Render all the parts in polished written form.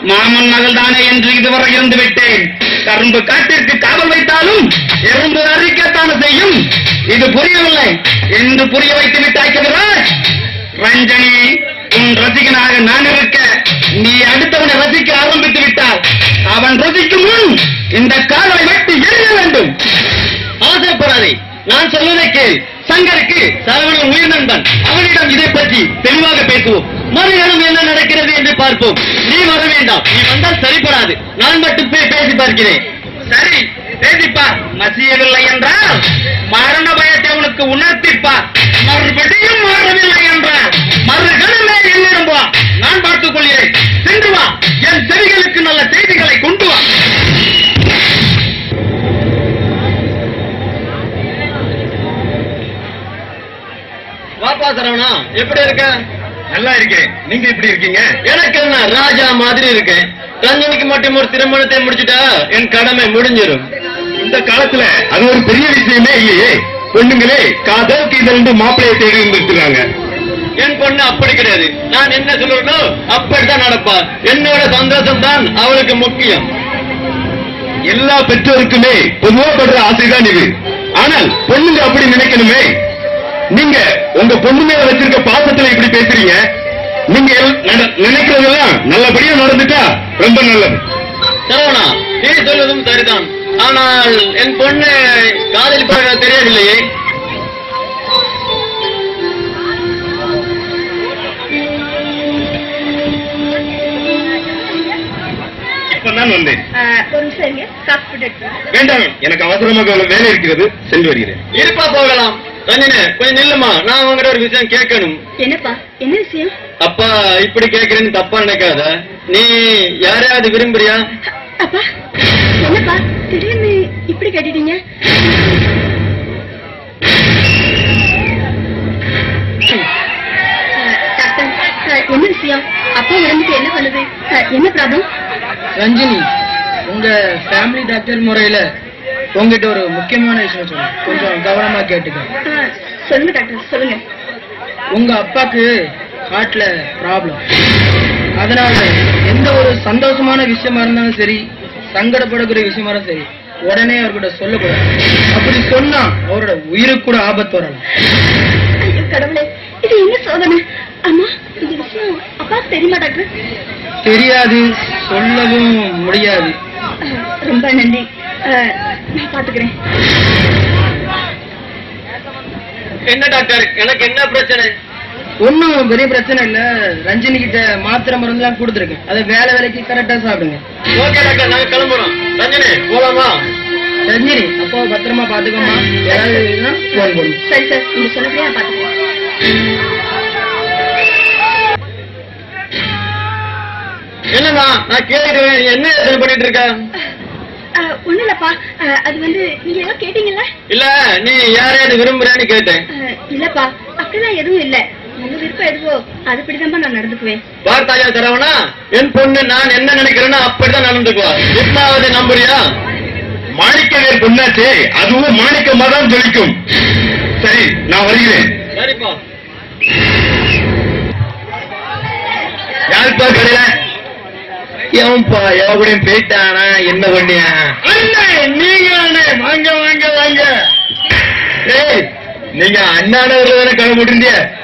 மாமன் மகள் தானே என்று இதுவரை இருந்து விட்டேன். கரும்பு காட்டிற்கு காவல் வைத்தாலும் எறும்பு அறிக்கத்தான செய்யும். இது புரியவில்லை என்று புரிய வைத்து விட்டாய் கவிராஜ். ரஞ்சனி, உன் ரசிகனாக நான் இருக்க நீ அடுத்தவனை ரசிக்க ஆரம்பித்து விட்டால் அவன் ரசிக்கும் முன் இந்த காலை வெட்டி எறிய வேண்டும். அவசரப்படாதே, நான் சொல்வதை கேள். சங்கருக்கு சரவணன் உயிர் நண்பன். அவனிடம் இதை பற்றி தெளிவாக பேசுவோம். மறுகணம் என்ன நடக்கிறது என்று பார்ப்போம். நீ வர வேண்டாம். நீ வந்தால் சரிபடாது. நான் மட்டும் பேசி பார்க்கிறேன். சரி, பேசிப்பார். மசியவில்லை என்றால் மரண பயத்தை உனக்கு உணர்த்திப்பார். மறுபடியும் மாறவில்லை என்றால் மறுகணமே என்னிடம் வா. நான் பார்த்துக் கொள்கிறேன். சென்று வா. என் செவிகளுக்கு நல்ல செய்திகளை கொண்டு வா. வாப்பா சரவணா, எப்படி இருக்க? நல்லா இருக்கேன். நீங்க எப்படி இருக்கீங்க? எனக்கு என்ன, ராஜா மாதிரி இருக்கேன். ரஞ்சனிக்கு மட்டும் ஒரு திருமணத்தை முடிச்சுட்டா என் கடமை முடிஞ்சிடும். இந்த காலத்துல அது ஒரு பெரிய விஷயமே இல்லையே. பொண்ணுங்களே காதல் கீதல் மாப்பிள்ளையை தேடி இருந்துருக்காங்க. என் பொண்ணு அப்படி கிடையாது. நான் என்ன சொல்லணும் அப்படித்தான் நடப்பா. என்னோட சந்தோஷம் தான் அவளுக்கு முக்கியம். எல்லா பெற்றோருக்குமே பொதுவா படுற ஆசைதான் இது. ஆனால் பொண்ணுங்க அப்படி நினைக்கணுமே. நீங்க உங்க பொண்ணு மேல வச்சிருக்க பாசத்துல இப்படி பேசுறீங்க. நீங்க நினைக்கிறதெல்லாம் நல்லபடியா நடந்துட்டா ரொம்ப நல்லது. சரவணா, நீ சொல்வதும் சரிதான். ஆனால் என் பொண்ணு காதலிப்பாக தெரியவில்லையே. இப்பதான் வந்தேன். வேண்டாம், எனக்கு அவசரமாக வேலை இருக்கிறது. சென்று வருகிறேன். இருப்பா, போகலாம். ரஞ்சனே, கொஞ்சம் நில்லுமா. நான் உங்ககிட்ட ஒரு விஷயம் கேட்கணும். என்னப்பா? என்ன விஷயம்? அப்பா இப்படி கேட்கிறேன்னு தப்பா நினைக்காத. நீ யாரையாவது விரும்புறியா? அப்பா, என்னப்பா திடீர்னு இப்படி கேட்டீங்க? என்ன விஷயம்? அப்பா உடம்புக்கு என்ன பண்ணுது? என்ன ப்ராப்ளம்? ரஞ்சினி, உங்க ஃபேமிலி டாக்டர் முறையில உங்ககிட்ட ஒரு முக்கியமான விஷயம் சொல்லுங்க. கொஞ்சம் கவனமா கேட்டுக்க. சொல்லுங்க டாக்டர், சொல்லுங்க. உங்க அப்பாக்கு ஹார்ட்ல ப்ராப்ளம். அதனால எந்த ஒரு சந்தோஷமான விஷயமா இருந்தாலும் சரி, சங்கடப்படக்கூடிய விஷயமா இருந்தாலும் சரி, உடனே அவர்கிட்ட சொல்லக்கூடாது. அப்படி சொன்னா அவரோட உயிருக்கு கூட ஆபத்து வரலாம். கடவுளே, இது என்ன சோதனை? அம்மா, இந்த விஷயம் அப்பாவுக்கு தெரியுமா டாக்டர்? தெரியாது, சொல்லவும் முடியாது. ரொம்ப நன்றி, நான் பாத்துக்கிறேன். என்ன டாக்டர், எனக்கு என்ன பிரச்சனை? ஒன்னும் பெரிய பிரச்சனை இல்ல. ரஞ்சினி கிட்ட மாத்திரை மருந்து எல்லாம் கொடுத்துருக்கேன். அதை வேலைக்கு கரெக்டா சாப்பிடுங்க. ஓகே டாக்டர், நாங்க கிளம்புறோம். ரஞ்சினி, போலாமா? ரஞ்சினி, அப்போ பத்திரமா பாத்துக்கோமா. ஏதாவது போன் போடும். சரி சார், நீங்க சொன்னபடியே பாத்துக்கோங்க. என்னமா நான் கேட்கிறேன், என்ன பண்ணிட்டு இருக்க? ஒண்ணு இல்லப்பா, அது வந்து நீங்க ஏதோ கேட்டீங்கல்ல? இல்ல, நீ யாரையாவது விரும்புறான்னு கேட்டேன். இல்லப்பா, அப்படிலாம் எதுவும் இல்ல. உங்க விருப்பம் எதுவோ அதுபடிதான் நான் நடந்துக்குவேன். பார்த்தாயா சரவணா, என் பொண்ணு நான் என்ன நினைக்கிறேன்னா அப்படிதான் நடந்துக்குவா. எட்டாவது நம்புறியா? மாணிக்கவே பொண்ணாச்சே, அதுவும் மாணிக்கமா தான் ஜொலிக்கும். சரி, நான் வருகிறேன். சரிப்பா. யாருப்பா கடையில? ஏன்பா எவனையும் போயிட்டானா? என்ன பண்ணியா? நீங்க வாங்க வாங்க வாங்க. ஏய், நீங்க அண்ணாட தானே கிளம்பிட்டு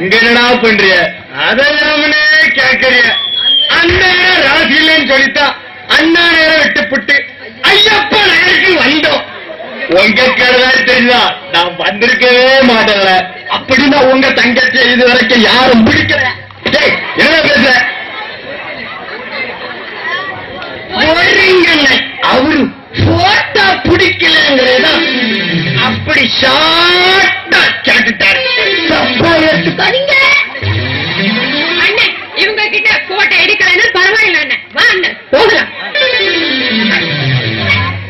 இங்க என்னடா பண்றிய? அதெல்லாமனே கேட்கறிய. அண்ணன் ராசி இல்லைன்னு சொல்லித்தான் அண்ணா நேரம் விட்டுப்புட்டு ஐயப்ப நேருக்கு வந்தோம். உங்க கடதான் தெரியுதா? நான் வந்திருக்கவே மாட்டேன்ல. அப்படின்னா உங்க தங்கச்சி இது வரைக்கும் யாரும் பிடிக்கல. என்ன பேசுற? அவரு போட்டா பிடிக்கலங்கிறதா அப்படி ஷார்ட்டா கேட்டுட்டாரு. அண்ணன், இவங்க கிட்ட போட்டோ எடுக்கலன்னு பரவாயில்ல அண்ணன். வா அண்ணன், போகலாம்.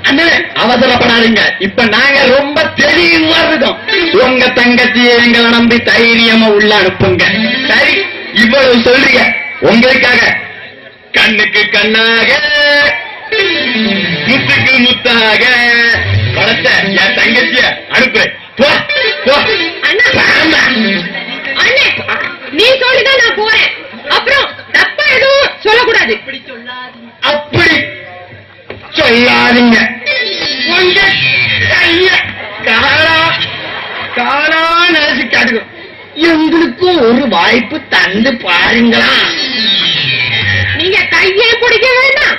அண்ணன், அவசரப்படாதீங்க. இப்ப நாங்க ரொம்ப தெளிவா இருக்கோம். உங்க தங்கச்சியை எங்களை நம்பி தைரியமா உள்ள அனுப்புங்க. சரி, இவ்வளவு சொல்றீங்க. உங்களுக்காக கண்ணுக்கு கண்ணாக முத்துக்கு முத்தாக வளர்த்த என் தங்கச்சிய அனுப்புறேன். அண்ணே, நீ சொல்லிதான் நான் போறேன். அப்புறம் தப்பா எதுவும் சொல்லக்கூடாது. அப்படி சொல்லாதீங்க. உங்க கைய காலா நினைச்சு காட்டுங்க. எங்களுக்கும் ஒரு வாய்ப்பு தந்து பாருங்களா. நீங்க கையையும் பிடிக்க வேண்டாம்,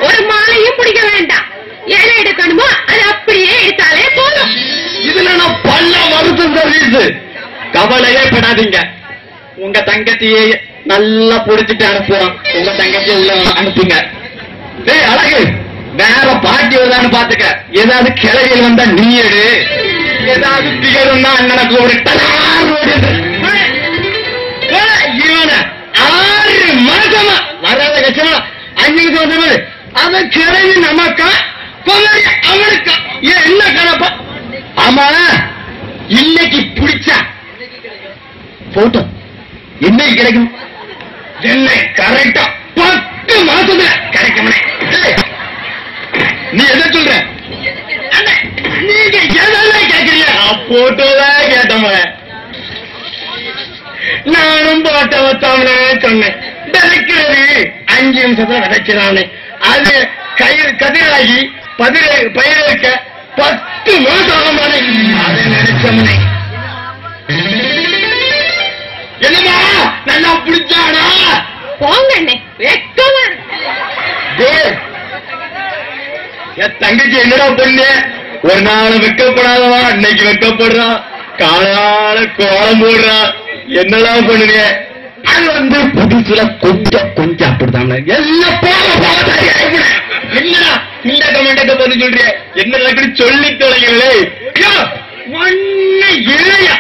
ஒரு மாலையும் பிடிக்க வேண்டாம். எதை எடுக்கணுமோ அது அப்படியே எடுத்தாலே போதும். இதுல நான் பல்ல வருத்தம் தெரியுது. கவலையே படாதீங்க. உங்க தங்கச்சியை நல்லா புடிச்சிட்டு அனுப்புவோம். உங்க தங்கச்சியை உள்ள அனுப்புங்க. டேய் அழகு, வேற பாட்டி வருதான்னு பாத்துக்க. ஏதாவது கிளையில் வந்தா நீ எடு. ஏதாவது திகழும் தான் எனக்கு ஒரு இவன 6 மாசமா வராத கட்சமா அன்னைக்கு வந்தவரு அத கிளவி நமக்கா பொங்கல் அவனுக்கா என்ன கணப்பா. ஆமா, இன்னைக்கு பிடிச்சா போட்டோ என்னைக்கு கிடைக்கும்? என்ன கரெக்டா 10 மாசத்துல கிடைக்கும். நீ எதை சொல்ற? நீங்க எதெல்லாம் கேட்கறீங்க? போட்டோதான் கேட்டவங்க. நானும் போட்டோ வச்சாமனே சொன்னேன். விதைக்கிறது 5 நிமிஷத்துல விதைக்கிறான்னு. அது கதிராகி பயிரிழக்க 10 மாசம் ஆகுமானே. அதை நினைச்சவனே என்னமா நல்லா பிடிச்சானா? போங்க அண்ணே, வெக்கமா என் தங்கச்சி என்னடா பொண்ணு ஒரு நாள் வெக்கப்படாதவா, இன்னைக்கு வெக்கப்படுறான். காலால கோலம் போடுறான். என்னெல்லாம் பண்ணுங்க. அது புதுசுல கொஞ்சம் அப்படித்தான். எல்லாம் என்னடா இந்த கமெண்ட பதில் சொல்றிய? என்ன சொல்லி தொலைங்களே. ஒண்ணு இல்லையா?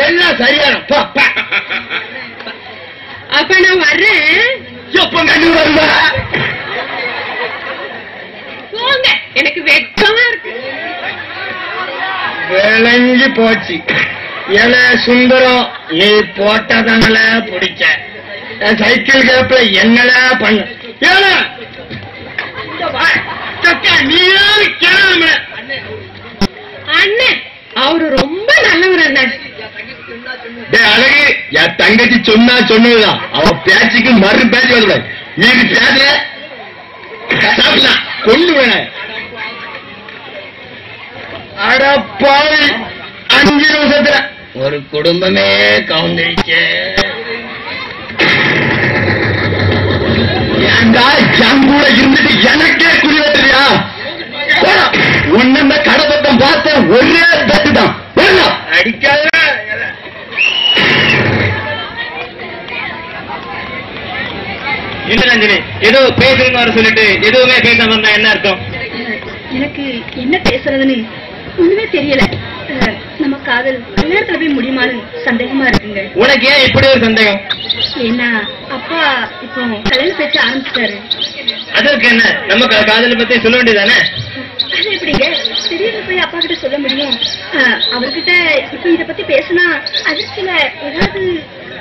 எல்லாம் சரியான. அப்ப நான் வர்றேன். எப்ப கண்டு வருவா? போங்க, எனக்கு வெக்கமா இருக்கு. விளங்கி போச்சு. ஏல சுந்தரம், நீ போட்டதனால பிடிச்ச சைக்கிள் கேப்ல என்னல பண்ண அண்ணே, அவரு ரொம்ப நல்லவர் அண்ணன். அழகு, என் தங்கச்சி சொன்னதுதான். அவ பேச்சுக்கு மறு பேச்சு வரக்கூடாது. நீங்க பேசல சாப்பிடலாம் கொண்டு வேண. அடப்பாவி, 5 நிமிஷத்துல ஒரு குடும்பமே கவுந்துருச்சு. ஏண்டா என் கூட இருந்துட்டு எனக்கே குடி வெட்டுறியா? உன்ன கடப்பட்டம் பார்த்த ஒரே தட்டு தான். அடிக்காத. ரஞ்சனி, ஏதோ பேசணும்னு சொல்லிட்டு எதுவுமே பேசாம இருந்தா என்ன அர்த்தம்? எனக்கு என்ன பேசுறதுன்னு ஒண்ணுமே தெரியல. நம்ம காதல் கல்யாணத்துல போய் முடியுமான்னு சந்தேகமா இருக்குங்க. உனக்கு ஏன் இப்படி ஒரு சந்தேகம்? ஏன்னா அப்பா இப்போ கல்யாணம் பேச ஆரம்பிச்சிட்டாரு. அதற்கு என்ன, நம்ம காதலை பத்தி சொல்ல வேண்டியதானே? அது எப்படிங்க திடீர்னு போய் அப்பா கிட்ட சொல்ல முடியும்? அவர்கிட்ட இப்ப இத பத்தி பேசினா அதிர்ச்சியில ஏதாவது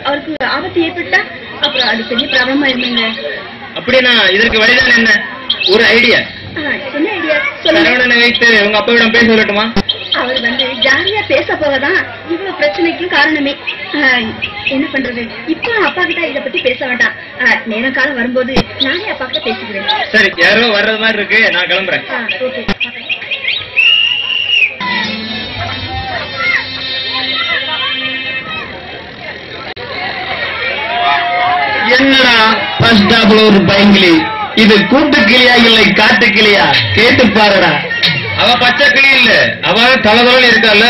அவருக்கு ஆபத்து ஏற்பட்டா அப்புறம் அது பெரிய ப்ராப்ளமா இருந்தீங்க. அப்படின்னா இதற்கு வழிதான் என்ன? ஒரு ஐடியா. என்ன ஐடியா சொல்லுங்க. வைத்து உங்க அப்பாவிடம் பேச சொல்லட்டுமா? அவர் ஜாலியா பேச போகதான் இவ்வளவு பிரச்சனைக்கும் காரணமே. என்ன பண்றது, இப்போ அப்பா கிட்ட இத பத்தி பேச வேண்டாம். நேரம் காலம் வரும்போது நானே அப்பா கிட்ட பேசிக்கிறேன். சரி, யாரோ வர்றது மாதிரி இருக்கு, நான் கிளம்புறேன். ஓகே. என்னடா பஸ் ஸ்டாப்ல ஒரு பைங்கிலி. இது கூட்டு கிளியா இல்லை காட்டு கிளியா? கேட்டு பாருடா. அவ பச்சை கிளி இல்ல, அவ தலதோல் இருக்கால.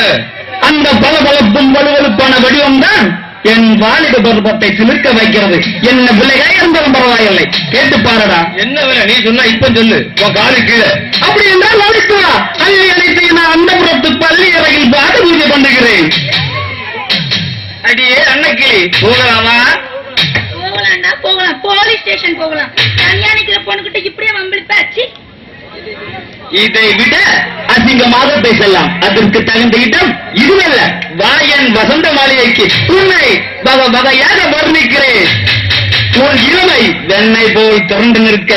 அந்த பளபளப்பும் வலுவலுப்பான வடிவம் தான் என் வாலிப பருவத்தை சிலிர்க்க வைக்கிறது. என்ன விலையா இருந்தாலும் பரவாயில்லை, கேட்டு பாருடா. என்ன விலை நீ சொன்னா இப்ப சொல்லு. உன் காலு கீழே. அப்படி என்றால் அழைத்துவா. அள்ளி அழைத்து நான் அந்த புறத்து பள்ளி அறையில் பாத பூஜை பண்ணுகிறேன். அடியே அன்னைக்கிளி, போகலாமா? போகலாம்டா, போகலாம். போலீஸ் ஸ்டேஷன் போகலாம். கல்யாணிக்கிற பொண்ணுகிட்ட இப்படியே வம்பிழுப்பாச்சு. இதை விட அசிங்கமாக பேசலாம். அதற்கு தகுந்த இடம் இதுவல்ல. வாயன் வசந்த மாளிகைக்கு உன்னை வகையாக வர்ணிக்கிறேன். உன் இளமை வெண்ணை போல் திரண்டு நிற்க